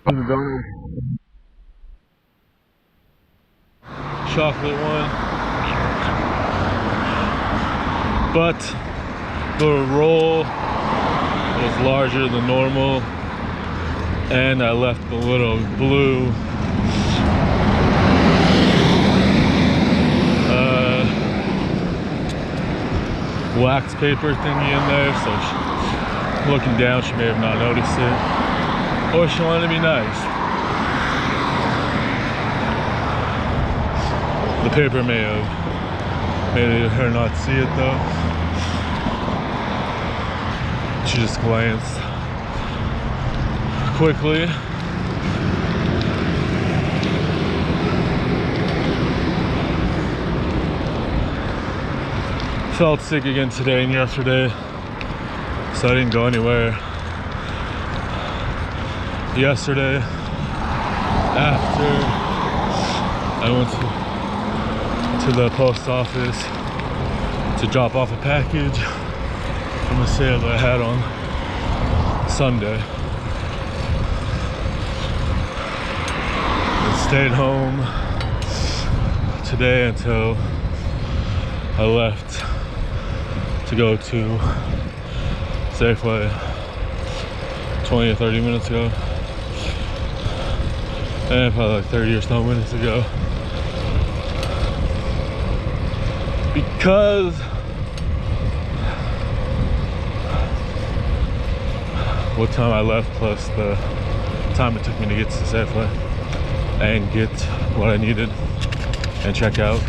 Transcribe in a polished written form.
Chocolate one, but the roll was larger than normal, and I left the little blue wax paper thingy in there, so looking down she may have not noticed it, or she wanted to be nice. The paper may have made her not see it though. She just glanced quickly. Felt sick again today and yesterday, so I didn't go anywhere. Yesterday, after I went to the post office to drop off a package from a sale that I had on Sunday, I stayed home today until I left to go to Safeway 20 or 30 minutes ago, and probably like 30 or so minutes ago, because what time I left plus the time it took me to get to Safeway and get what I needed and check out.